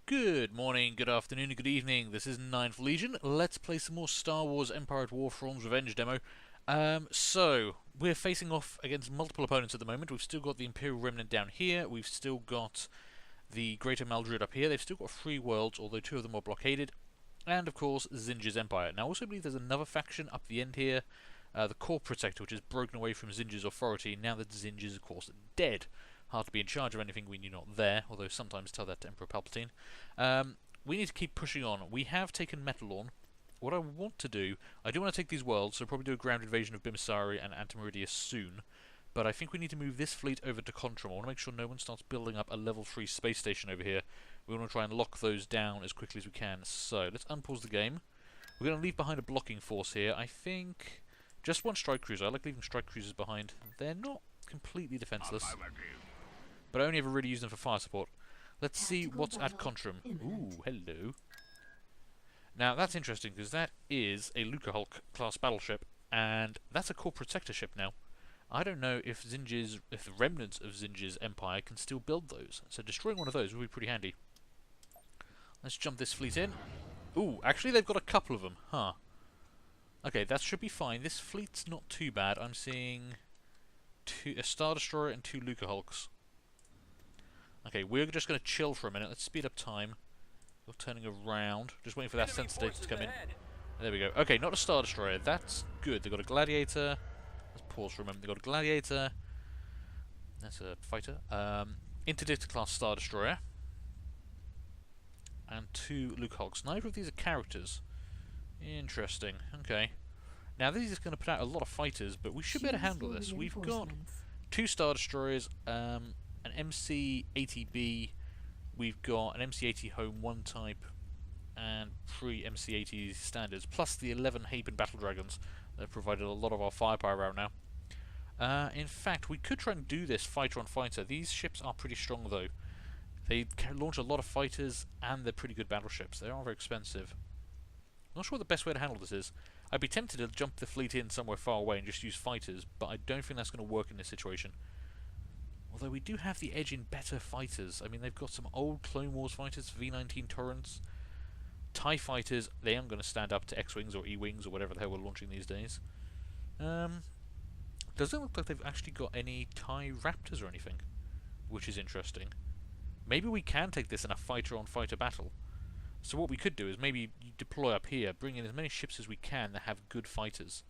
Good morning, good afternoon, and good evening. This is Ninth Legion. Let's play some more Star Wars Empire at War Thrawn's Revenge demo. So, we're facing off against multiple opponents at the moment. We've still got the Imperial Remnant down here. We've still got the Greater Maldred up here. They've still got 3 worlds, although 2 of them are blockaded. And, of course, Zinja's Empire. Now, I also believe there's another faction up the end here. The Core Protector, which has broken away from Zinja's authority, now that Zinja's, of course, dead. Hard to be in charge of anything when you're not there, although sometimes tell that to Emperor Palpatine. We need to keep pushing on. We have taken Metalorn. What I want to do, I do want to take these worlds, so probably do a ground invasion of Bimisari and Antimeridia soon. But I think we need to move this fleet over to Contruum. I want to make sure no one starts building up a level 3 space station over here. We want to try and lock those down as quickly as we can. So, let's unpause the game. We're going to leave behind a blocking force here. I think just 1 strike cruiser. I like leaving strike cruisers behind. They're not completely defenseless, but I only ever really use them for fire support. Let's see what's at Contruum. Ooh, hello. Now, that's interesting, because that is a Lucahulk class battleship, and that's a Core Protector ship now. I don't know if the remnants of Zinja's Empire can still build those, so destroying one of those would be pretty handy. Let's jump this fleet in. Ooh, actually they've got a couple of them, huh. Okay, that should be fine. This fleet's not too bad. I'm seeing a Star Destroyer and 2 Lucahulks. Okay, we're just going to chill for a minute. Let's speed up time. We're turning around. Just waiting for that sensor data to come in. There we go. Okay, not a Star Destroyer. That's good. They've got a Gladiator. Let's pause for a moment. They've got a Gladiator. That's a fighter. Interdictor class Star Destroyer. And 2 Lucahulks. Neither of these are characters. Interesting. Okay. Now, this is going to put out a lot of fighters, but we should be able to handle this. We've got 2 Star Destroyers, an MC-80B, we've got an MC-80 Home 1 type, and 3 MC-80 standards, plus the 11 Hapen Battle Dragons that have provided a lot of our firepower out now. In fact, we could try and do this fighter on fighter. These ships are pretty strong, though. They can launch a lot of fighters, and they're pretty good battleships. They are very expensive. I'm not sure what the best way to handle this is. I'd be tempted to jump the fleet in somewhere far away and just use fighters, but I don't think that's going to work in this situation. Although we do have the edge in better fighters. I mean, they've got some old Clone Wars fighters, V-19 Torrents. TIE fighters, they aren't going to stand up to X-Wings or E-Wings or whatever the hell we're launching these days. Doesn't look like they've actually got any TIE Raptors or anything, which is interesting. Maybe we can take this in a fighter-on-fighter battle. So what we could do is maybe deploy up here, bring in as many ships as we can that have good fighters.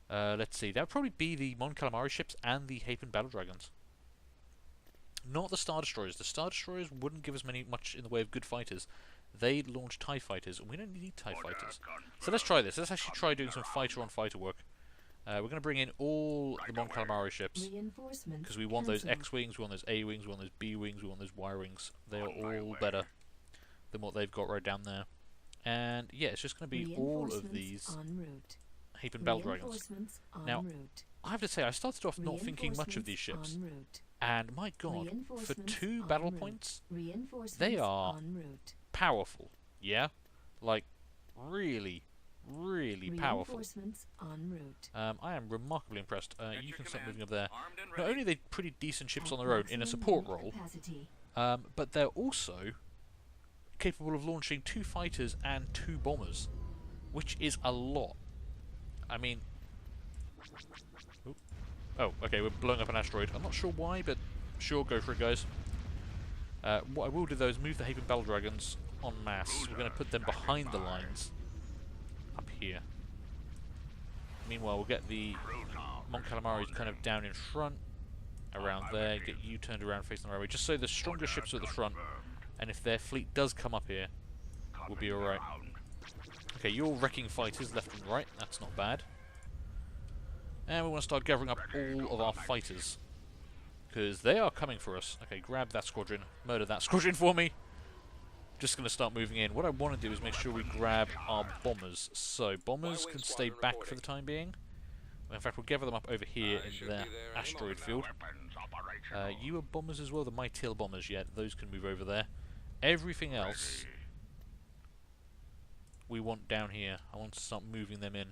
Let's see, that would probably be the Mon Calamari ships and the Hapen Battle Dragons. Not the Star Destroyers. The Star Destroyers wouldn't give us much in the way of good fighters. They launch TIE fighters, and we don't need TIE fighters. So let's try this. Let's actually try doing some fighter-on-fighter work. We're going to bring in all the Mon Calamari ships, because we want those X-Wings, we want those A-Wings, we want those B-Wings, we want those Y-Wings. They are all better than what they've got right down there. And yeah, it's just going to be all of these Hapen Battle Dragons. Now, I have to say, I started off not thinking much of these ships, and my god, for 2 battle points, they are powerful. Yeah? Like, really, really powerful. I am remarkably impressed. You can start moving up there. Not only are they pretty decent ships on their own in a support role, but they're also capable of launching 2 fighters and 2 bombers, which is a lot. I mean... Oh, okay, we're blowing up an asteroid. I'm not sure why, but sure, go for it, guys. What I will do, though, is move the Hapen Battle Dragons en masse. We're going to put them behind the lines up here. Meanwhile, we'll get the Mon Calamari kind of down in front, around there, get you turned around facing the right way, just so the stronger ships are at the front, and if their fleet does come up here, we'll be alright. Okay, you're wrecking fighters left and right, that's not bad. And we want to start gathering up all of our fighters, because they are coming for us. Okay, grab that squadron, murder that squadron for me. Just going to start moving in. What I want to do is make sure we grab our bombers. So, bombers can stay back for the time being. In fact, we'll gather them up over here in the asteroid field. You are bombers as well, the Mytil bombers, yet those can move over there. Everything else we want down here. I want to start moving them in.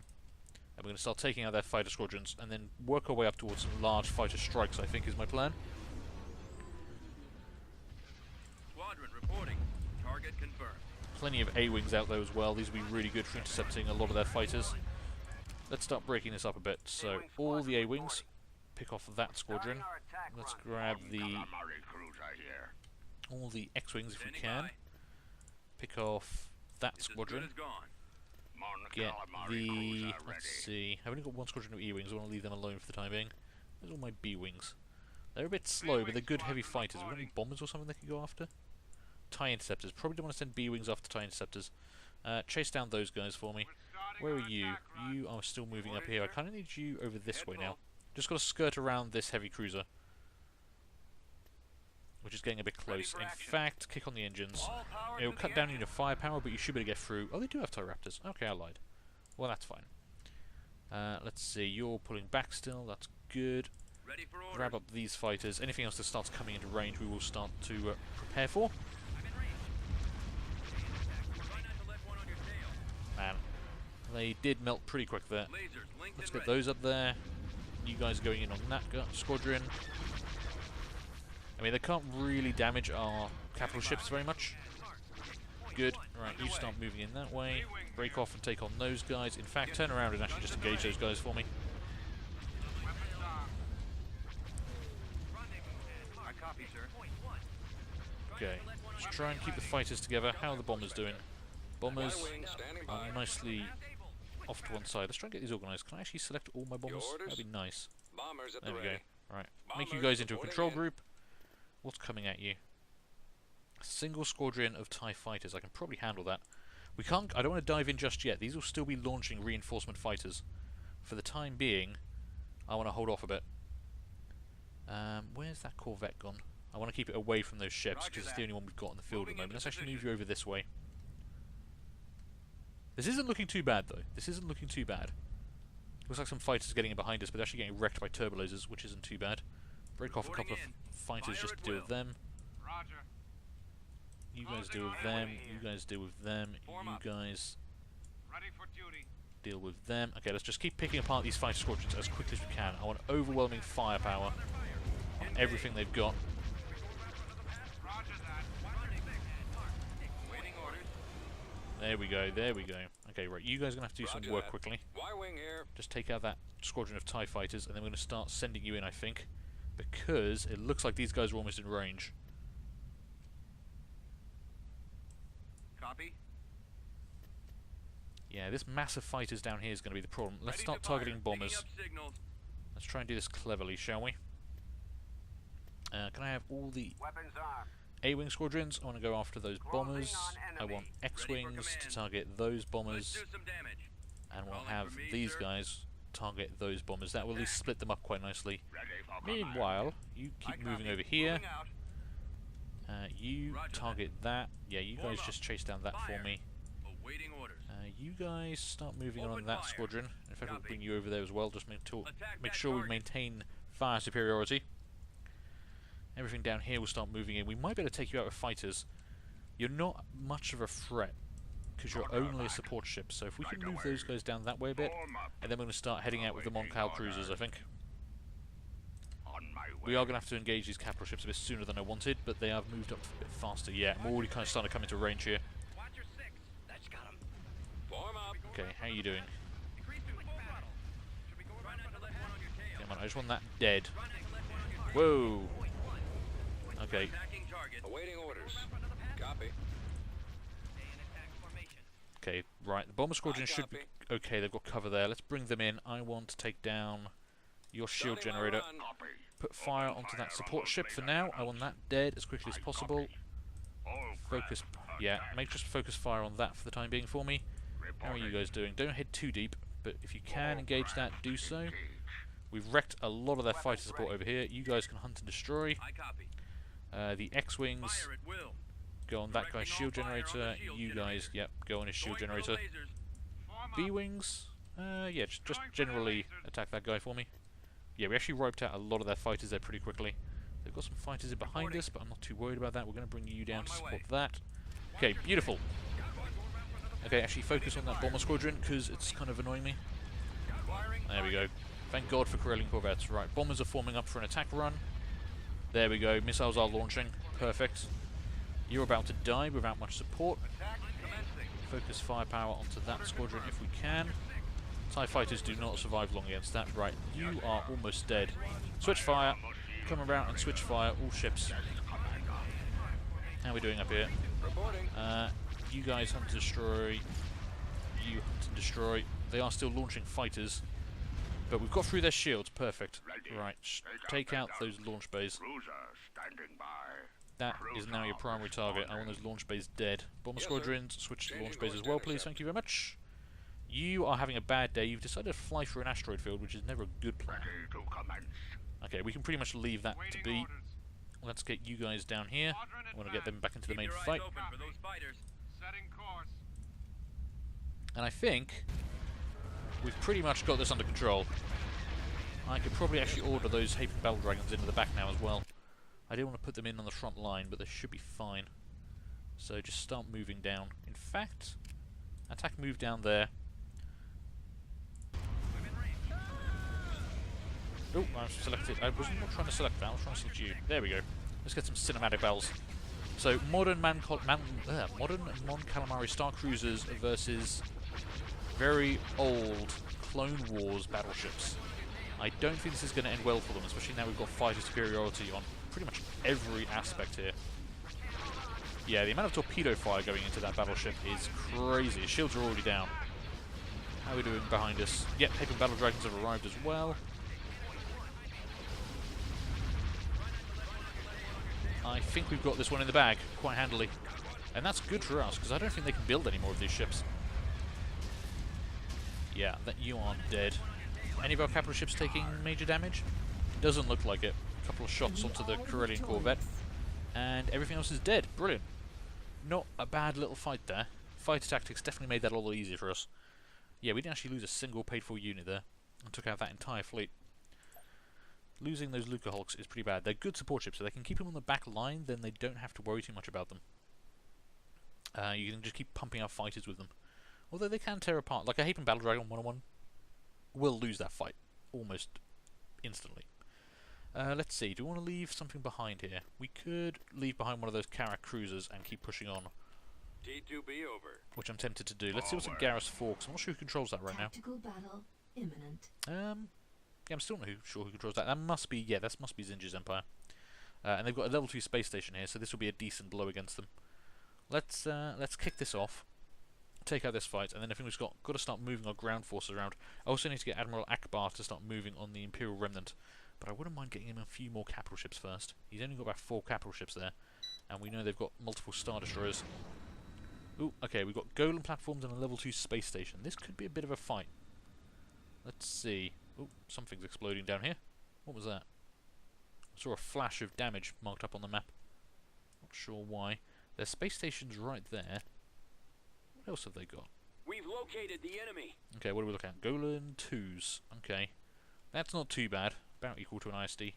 And we're going to start taking out their fighter squadrons and then work our way up towards some large fighter strikes, I think is my plan. Squadron reporting. Plenty of A-Wings out there as well. These will be really good for intercepting a lot of their fighters. Let's start breaking this up a bit. So, all the A-Wings, pick off that squadron. Let's grab all the X-Wings if we can. Pick off that squadron. Get the... let's see. I've only got one squadron of E-Wings. I want to leave them alone for the time being. There's all my B-Wings. They're a bit slow, but they're good heavy fighters. Have we got any bombers or something they can go after? TIE Interceptors. Probably don't want to send B-Wings after TIE Interceptors. Chase down those guys for me. Where are you? You are still moving up here. I kind of need you over this way now. Just got to skirt around this heavy cruiser, which is getting a bit close. In fact, kick on the engines. It'll cut down your firepower, but you should be able to get through. Oh, they do have TIE Raptors. Okay, I lied. Well, that's fine. Let's see. You're pulling back still. That's good. Grab up these fighters. Anything else that starts coming into range, we will start to prepare for. Man, they did melt pretty quick there. Let's get those up there. You guys going in on that squadron. I mean, they can't really damage our capital ships very much. Good. Right, you start moving in that way. Break off and take on those guys. In fact, turn around and actually just engage those guys for me. Okay, let's try and keep the fighters together. How are the bombers doing? Bombers are nicely off to one side. Let's try and get these organised. Can I actually select all my bombers? That'd be nice. There we go. Right, make you guys into a control group. What's coming at you? A single squadron of TIE fighters. I can probably handle that. We can't. I don't want to dive in just yet. These will still be launching reinforcement fighters. For the time being, I want to hold off a bit. Where's that Corvette gone? I want to keep it away from those ships because it's the only one we've got in the field at the moment. Let's actually move you over this way. This isn't looking too bad, though. This isn't looking too bad. Looks like some fighters getting in behind us, but they're actually getting wrecked by turbolasers, which isn't too bad. Break off a couple of fighters just to deal with them. You guys deal with them. You guys deal with them. You guys deal with them. Okay, let's just keep picking apart these fighter squadrons as quickly as we can. I want overwhelming firepower on everything they've got. There we go, there we go. Okay, right, you guys are going to have to do some work quickly. Just take out that squadron of TIE fighters, and then we're going to start sending you in, I think. Because it looks like these guys are almost in range. Copy. Yeah, this massive fighters down here is going to be the problem. Let's start targeting bombers. Let's try and do this cleverly, shall we? Can I have all the A-Wing squadrons? I want to go after those bombers. I want X-Wings to target those bombers. And we'll have these guys target those bombers. That will at least split them up quite nicely. Meanwhile, you keep moving over here. You target that. Yeah, you guys just chase down that for me. You guys start moving on that squadron. In fact, we'll bring you over there as well. Just make sure we maintain fire superiority. Everything down here will start moving in. We might be able to take you out with fighters. You're not much of a threat because you're only a support ship. So if we can move those guys down that way a bit, and then we're going to start heading out with the Moncal cruisers, I think. We are going to have to engage these capital ships a bit sooner than I wanted, but they have moved up a bit faster. Yeah, I'm already kind of starting to come into range here. Okay, how are you doing? Come on, I just want that dead. Whoa! Okay. Awaiting orders. Copy. Okay, right. The bomber squadron should be okay. They've got cover there. Let's bring them in. I want to take down your shield generator. Put fire onto that support ship for now. I want that dead as quickly as possible. Focus. Yeah, make just focus fire on that for the time being for me. How are you guys doing? Don't head too deep, but if you can engage that, do so. We've wrecked a lot of their fighter support over here. You guys can hunt and destroy. The X-Wings go on that guy's shield generator. You guys, yep, go on his shield generator. B-Wings, yeah, just generally attack that guy for me. Yeah, we actually wiped out a lot of their fighters there pretty quickly. They've got some fighters in behind us, but I'm not too worried about that. We're going to bring you down to support that. Okay, beautiful. Okay, actually focus on that bomber squadron, because it's kind of annoying me. There we go. Thank God for Corellian corvettes. Right, bombers are forming up for an attack run. There we go. Missiles are launching. Perfect. You're about to die without much support. Attack commencing. Focus firepower onto that squadron if we can. TIE fighters do not survive long against that. Right, you are almost dead. Switch fire. Come around and switch fire. All ships. How are we doing up here? Reporting. You guys hunt and destroy. You hunt and destroy. They are still launching fighters. But we've got through their shields. Perfect. Right, take out those launch bays. That is now your primary target. I want those launch bays dead. Bomber squadrons, switch to launch bays as well, please. Thank you very much. You are having a bad day. You've decided to fly through an asteroid field, which is never a good plan. Okay, we can pretty much leave that to be. Let's get you guys down here. I want to get them back into the main fight. And I think we've pretty much got this under control. I could probably actually order those Haven Battle Dragons into the back now as well. I didn't want to put them in on the front line, but they should be fine. So just start moving down. In fact, attack move down there. Oh, I selected. I was not trying to select that. I was trying to select you. There we go. Let's get some cinematic battles. So modern Mon Calamari Star Cruisers versus very old Clone Wars battleships. I don't think this is going to end well for them, especially now we've got fighter superiority on pretty much every aspect here. Yeah, the amount of torpedo fire going into that battleship is crazy. Shields are already down. How are we doing behind us? Yep, Haven Battle Dragons have arrived as well. I think we've got this one in the bag quite handily. And that's good for us, because I don't think they can build any more of these ships. Yeah, that you are dead. Any of our capital ships taking major damage? Doesn't look like it. A couple of shots onto the Corellian Corvette. And everything else is dead. Brilliant. Not a bad little fight there. Fighter tactics definitely made that a lot easier for us. Yeah, we didn't actually lose a single paid-for unit there. And took out that entire fleet. Losing those Lucahulks is pretty bad. They're good support ships, so they can keep them on the back line, then they don't have to worry too much about them. You can just keep pumping out fighters with them. Although they can tear apart. Like a Haven Battle Dragon 1-on-1 will lose that fight almost instantly. Let's see, do we want to leave something behind here? We could leave behind one of those Karak cruisers and keep pushing on. T2B over. Which I'm tempted to do. Let's see what's in Garrus 4, because I'm not sure who controls that right now. Tactical battle imminent. Yeah, I'm still not sure who controls that. That must be, yeah, that must be Zinja's Empire. And they've got a level 2 space station here, so this will be a decent blow against them. Let's kick this off, take out this fight, and then I think we've got to start moving our ground forces around. I also need to get Admiral Akbar to start moving on the Imperial Remnant, but I wouldn't mind getting him a few more capital ships first. He's only got about 4 capital ships there, and we know they've got multiple Star Destroyers. Ooh, okay, we've got Golem platforms and a level 2 space station. This could be a bit of a fight. Let's see. Oh, something's exploding down here. What was that? I saw a flash of damage marked up on the map. Not sure why. There's space stations right there. What else have they got? We've located the enemy. Okay, what do we look at? Golan 2s. Okay. That's not too bad. About equal to an ISD.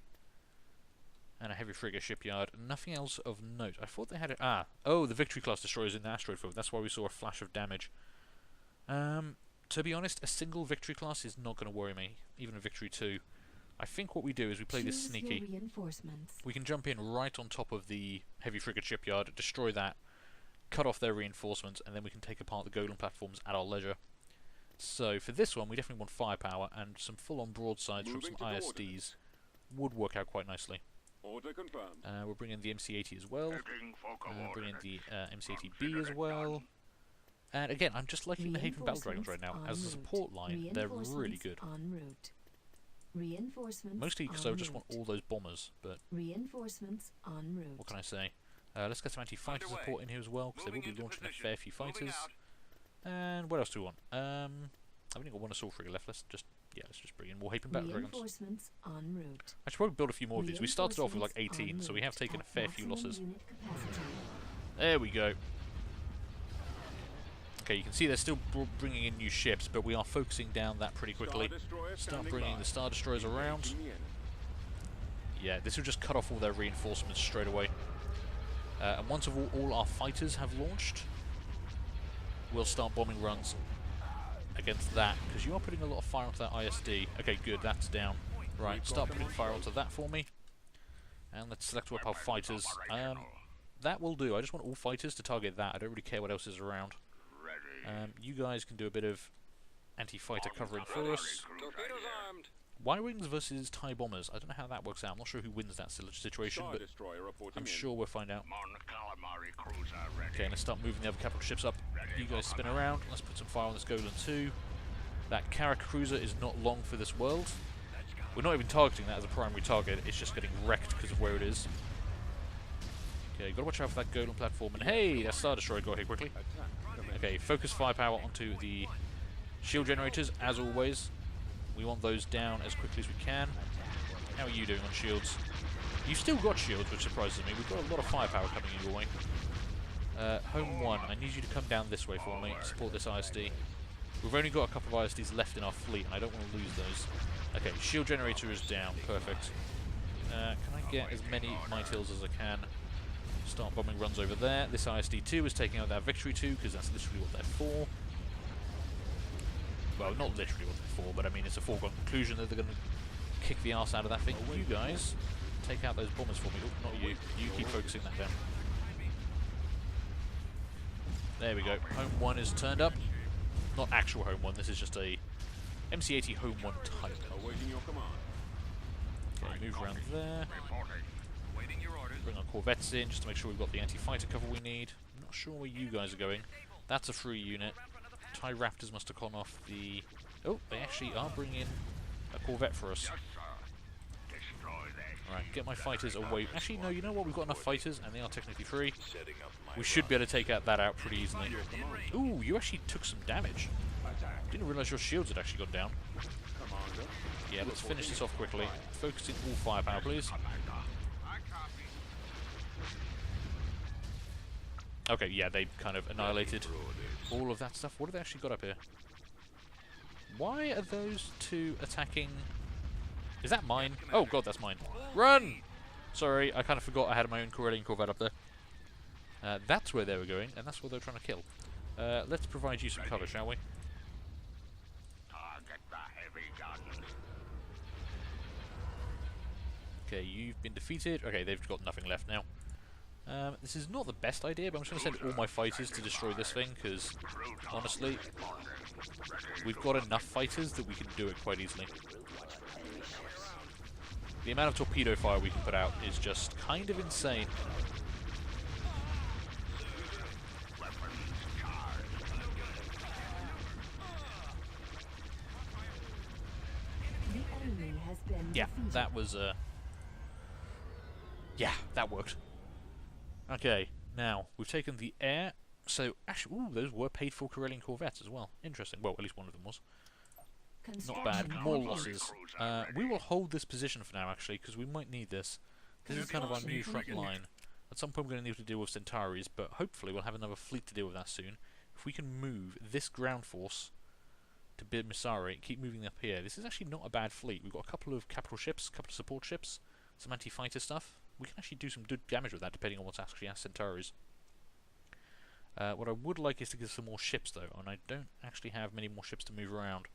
And a heavy frigate shipyard. Nothing else of note. I thought they had a... Oh, the Victory class destroyers in the asteroid field. That's why we saw a flash of damage. To be honest, a single Victory class is not going to worry me. Even a Victory 2. I think what we do is we play this sneaky. We can jump in right on top of the heavy frigate shipyard, destroy that, cut off their reinforcements, and then we can take apart the Golan platforms at our leisure. So for this one, we definitely want firepower, and some full-on broadsides from some ISDs would work out quite nicely. Order confirmed. We'll bring in the MC-80 as well. Bring in the MC-80B as well. And again, I'm just liking the Haven Battle Dragons right now. As a support line, they're really good. Mostly because I just want all those bombers, but reinforcements en route. What can I say? Let's get some anti-fighter support in here as well, because they will be launching a fair few fighters. And what else do we want? I've only got one assault frigate left. Let's just bring in more Haven Battle Dragons. Reinforcements en route. I should probably build a few more of these. We started off with like 18, so we have taken a fair few losses. There we go. Okay, you can see they're still bringing in new ships, but we are focusing down that pretty quickly. Start bringing the Star Destroyers around. Yeah, this will just cut off all their reinforcements straight away. And once all our fighters have launched, we'll start bombing runs against that, because you are putting a lot of fire onto that ISD. Okay, good, that's down. Right, start putting fire onto that for me. And let's select up our fighters. that will do. I just want all fighters to target that. I don't really care what else is around. You guys can do a bit of anti-fighter covering for us. Torpedoes armed. Y-Wings versus TIE Bombers. I don't know how that works out. I'm not sure who wins that situation, Star but destroyer reporting I'm in. sure we'll find out. Mon calamari cruiser ready. Okay, let's start moving the other capital ships up. You guys spin around. Let's put some fire on this Golan 2. That Carrack cruiser is not long for this world. We're not even targeting that as a primary target. It's just getting wrecked because of where it is. Okay, gotta watch out for that Golan platform. And hey, that Star Destroyer got here quickly. Okay, focus firepower onto the shield generators, as always. We want those down as quickly as we can. How are you doing on shields? You've still got shields, which surprises me. We've got a lot of firepower coming in your way. Home 1, I need you to come down this way for me, support this ISD. We've only got a couple of ISDs left in our fleet, and I don't want to lose those. Okay, shield generator is down, perfect. Can I get as many Might Hills as I can? Start bombing runs over there. This ISD-2 is taking out that Victory 2, because that's literally what they're for. Well, not literally what they're for, but I mean it's a foregone conclusion that they're going to kick the arse out of that thing. You guys, take out those bombers for me. Oh, not you. You keep focusing that down. There we go. Home 1 is turned up. Not actual Home 1, this is just a MC-80 Home 1 type. Awaiting your command. Okay, move around there. Reporting. Waiting your orders. Bring our corvettes in just to make sure we've got the anti-fighter cover we need. I'm not sure where you guys are going. That's a free unit. TIE Raptors must have gone off the... Oh, they actually are bringing a corvette for us. Yes, sir. Destroy that. Alright, get my fighters away. Actually, no, you know what? We've got enough fighters, and they are technically free. Setting up my We should be able to take that out pretty easily. Ooh, you actually took some damage. Didn't realise your shields had actually gone down. commander. Yeah, let's finish this off quickly. Focusing all firepower, please. Okay, yeah, they kind of annihilated all of that stuff. What have they actually got up here? Why are those two attacking? Is that mine? Oh god, that's mine. Run! Sorry, I kind of forgot I had my own Corellian Corvette up there. That's where they were going, and that's where they're trying to kill. Let's provide you some cover, shall we? Target the heavy guns. Okay, you've been defeated. Okay, they've got nothing left now. This is not the best idea, but I'm just going to send all my fighters to destroy this thing, because, honestly, we've got enough fighters that we can do it quite easily. The amount of torpedo fire we can put out is just kind of insane. The enemy has been Yeah, defeated. that was, yeah, that worked. Okay, now, we've taken the air, so, actually, ooh, those were paid for Corellian Corvettes as well. Interesting. Well, at least one of them was. Not bad. Construction More complete. losses. We will hold this position for now, actually, because we might need this. This is kind of our new front line. At some point we're going to need to deal with Centauris, but hopefully we'll have another fleet to deal with that soon. If we can move this ground force to Bir Misari, keep moving up here. This is actually not a bad fleet. We've got a couple of capital ships, a couple of support ships, some anti-fighter stuff. We can actually do some good damage with that, depending on what's actually at Centauris. What I would like is to get some more ships, though, and I don't actually have many more ships to move around.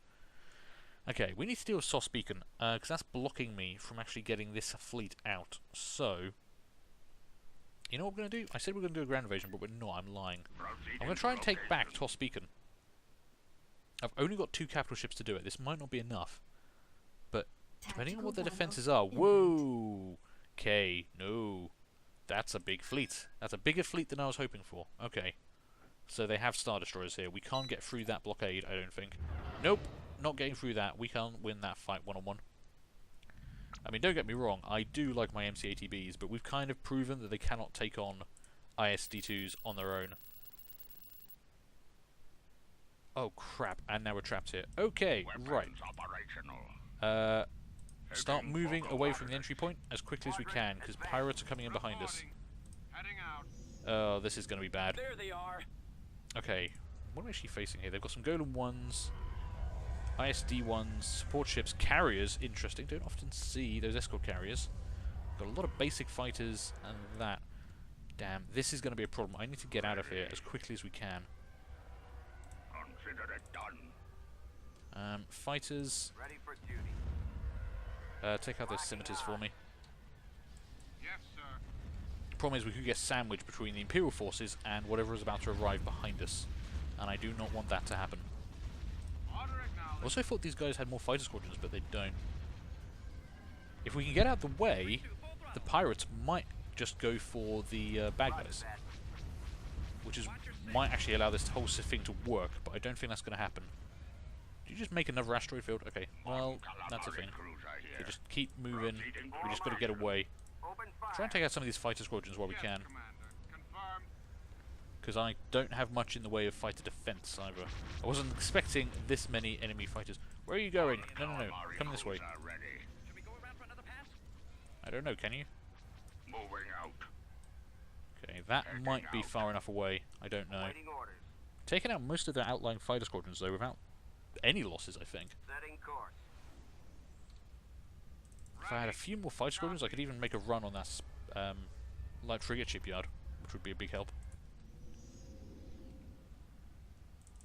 Okay, we need to deal with SOS Beacon, because that's blocking me from actually getting this fleet out. So, you know what we're going to do? I said we're going to do a ground invasion, but we're not. I'm lying. I'm going to try and take back SOS Beacon. I've only got 2 capital ships to do it. This might not be enough, but depending on what their defenses are... Whoa! Okay, no. That's a big fleet. That's a bigger fleet than I was hoping for. Okay. So they have Star Destroyers here. We can't get through that blockade, I don't think. Nope. Not getting through that. We can't win that fight one-on-one. I mean, don't get me wrong, I do like my MC-80Bs, but we've kind of proven that they cannot take on ISD-2s on their own. Oh, crap. And now we're trapped here. Okay, right. Operational. Start moving away from the entry point as quickly as we can, because pirates are coming in behind us. Oh, this is going to be bad. There they are. Okay, what are we actually facing here? They've got some Golem 1s, ISD 1s, support ships, carriers, interesting. Don't often see those escort carriers. Got a lot of basic fighters and that. Damn, this is going to be a problem. I need to get out of here as quickly as we can. Consider it done. Fighters, Ready for duty. take out those scimitars for me. Yes, sir. Problem is, we could get sandwiched between the Imperial forces and whatever is about to arrive behind us. And I do not want that to happen. Order acknowledged. Also, I thought these guys had more fighter squadrons, but they don't. If we can get out of the way, the pirates might just go for the bad guys. Which might actually allow this whole thing to work, but I don't think that's going to happen. Did you just make another asteroid field? Okay, well, that's a thing. Okay, just keep moving. We just got to get away. Try and take out some of these fighter squadrons while we can. Confirmed. Because I don't have much in the way of fighter defense either. I wasn't expecting this many enemy fighters. Where are you going? No, no, no. Come this way. Should we go around for another pass? I don't know, can you? Moving out. Okay, that might be far enough away. I don't know. Waiting orders. Taking out most of the outlying fighter squadrons though without any losses, I think. Setting course. If I had a few more fighter squadrons, I could even make a run on that light frigate shipyard, which would be a big help.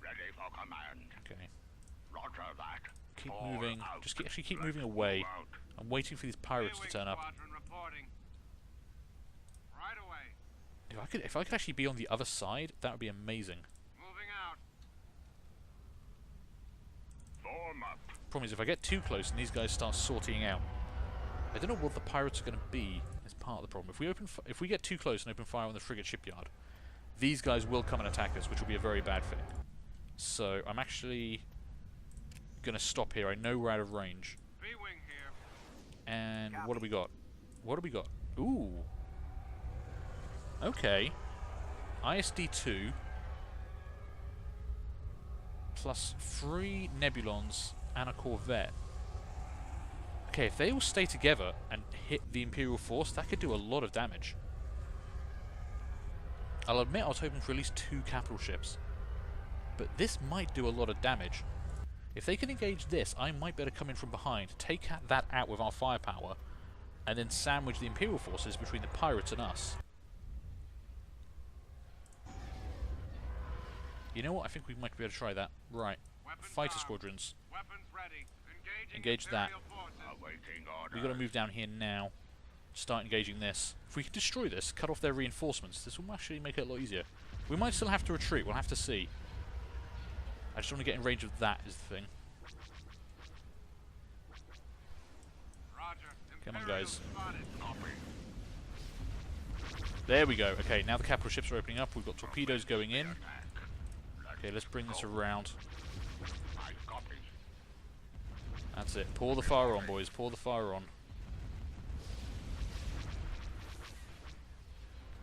Ready for command. Okay, Roger that. keep Fall moving. out. Just actually keep moving away. Move out. I'm waiting for these pirates to turn up. Squadron reporting. Right away. If I could actually be on the other side, that would be amazing. Moving out. Form up. Problem is, if I get too close and these guys start sorting out, I don't know what the pirates are going to be. It's part of the problem. If we get too close and open fire on the frigate shipyard, these guys will come and attack us, which will be a very bad thing. So I'm actually going to stop here. I know we're out of range. B-wing here. And what do we got? What do we got? Ooh. Okay. ISD-2 plus 3 Nebulons and a Corvette. Okay, if they all stay together and hit the Imperial force, that could do a lot of damage. I'll admit I was hoping for at least 2 capital ships. But this might do a lot of damage. If they can engage this, I might better come in from behind, take that out with our firepower, and then sandwich the Imperial forces between the pirates and us. You know what? I think we might be able to try that. Right. Weapons Fighter armed. squadrons. Weapons ready. Engage that. Imperial forces. Awaiting orders. We've got to move down here now. Start engaging this. If we can destroy this, cut off their reinforcements, this will actually make it a lot easier. We might still have to retreat. We'll have to see. I just want to get in range of that is the thing. Roger. Come on, Imperial guys. spotted. There we go. Okay, now the capital ships are opening up. We've got torpedoes going in. Okay, let's bring this around. I copy. That's it. Pour the fire on, boys. Pour the fire on.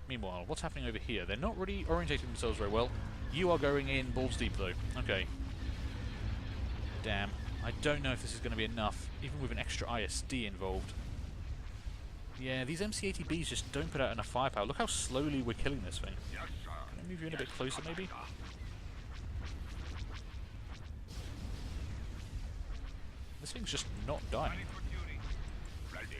Meanwhile, what's happening over here? They're not really orientating themselves very well. You are going in balls deep, though. Okay. Damn. I don't know if this is going to be enough, even with an extra ISD involved. Yeah, these MC-80Bs just don't put out enough firepower. Look how slowly we're killing this thing. Yes, sir. Can I move you in a bit closer, maybe? This thing's just not dying. Ready for duty. Ready.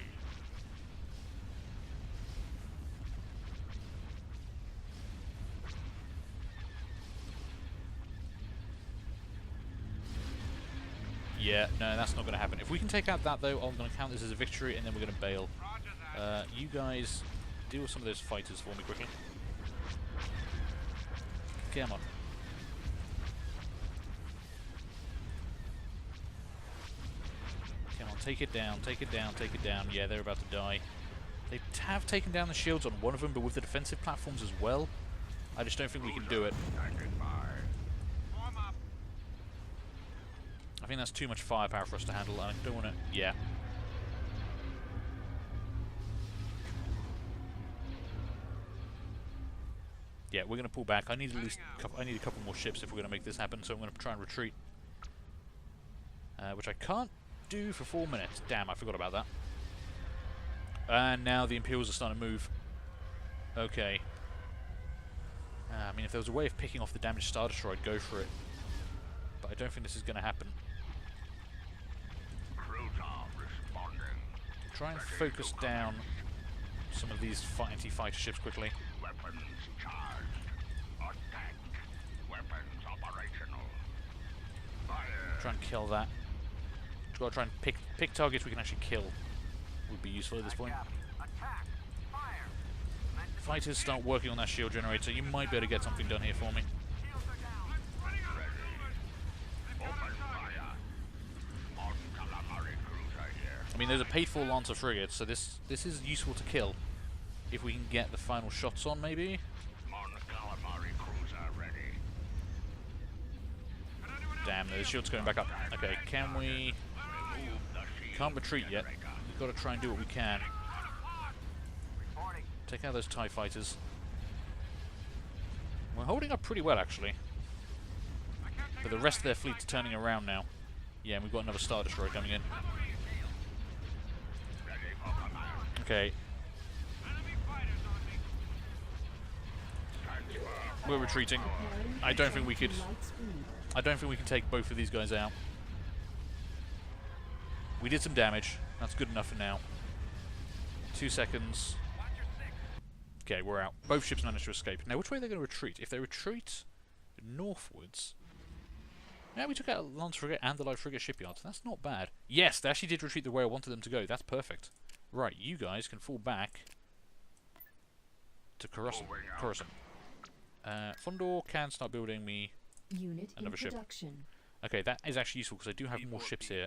Yeah, no, that's not going to happen. If we can take out that, though, I'm going to count this as a victory, and then we're going to bail. Roger that. You guys deal with some of those fighters for me quickly. Come on. Come on, take it down, take it down, take it down. Yeah, they're about to die. They have taken down the shields on one of them, but with the defensive platforms as well. I just don't think we can do it. Standing by. Form up. I think that's too much firepower for us to handle, and I don't want to... Yeah. Yeah, we're going to pull back. I need at least I need a couple more ships if we're going to make this happen, so I'm going to try and retreat. Which I can't do for 4 minutes. Damn, I forgot about that. And now the Imperials are starting to move. Okay. I mean, if there was a way of picking off the damaged Star Destroyer, I'd go for it. But I don't think this is going to happen. Cruiser responding. Try and focus down some of these anti-fighter ships quickly. Weapons charged. Attack. Weapons operational. Fire. Try and kill that. We've got to try and pick targets we can actually kill. Would be useful at this point. Attack. Fire. Fighters start working on that shield generator. You might be able to get something done here for me. I mean, there's a paid-for Lancer frigate, so this is useful to kill. If we can get the final shots on, maybe. Damn, the shield's going back up. Okay, can we... Can't retreat yet. We've got to try and do what we can. Take out those TIE fighters. We're holding up pretty well, actually. But the rest of their fleet's turning around now. Yeah, and we've got another Star Destroyer coming in. Okay. We're retreating. I don't think we could... I don't think we can take both of these guys out. We did some damage. That's good enough for now. 2 seconds. Okay, we're out. Both ships managed to escape. Now, which way are they going to retreat? If they retreat northwards... Yeah, we took out a Lance frigate and the light frigate shipyards. That's not bad. Yes, they actually did retreat the way I wanted them to go. That's perfect. Right, you guys can fall back to Coruscant. Fondor can start building me another ship. Okay, that is actually useful because I do have more ships here.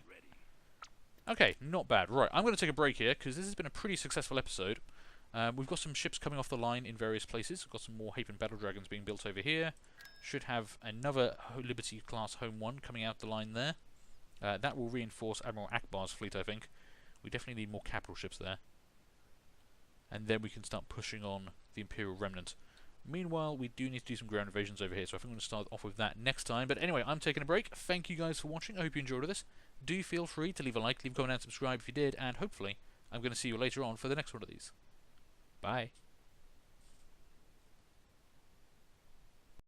Okay, not bad. Right, I'm going to take a break here because this has been a pretty successful episode. We've got some ships coming off the line in various places. We've got some more Haven Battle Dragons being built over here. Should have another Liberty class Home 1 coming out the line there. That will reinforce Admiral Akbar's fleet, I think. We definitely need more capital ships there. And then we can start pushing on the Imperial Remnant. Meanwhile, we do need to do some ground invasions over here, so I think I'm going to start off with that next time. But anyway, I'm taking a break. Thank you guys for watching. I hope you enjoyed this. Do feel free to leave a like, leave a comment and subscribe if you did, and hopefully I'm going to see you later on for the next one of these. Bye.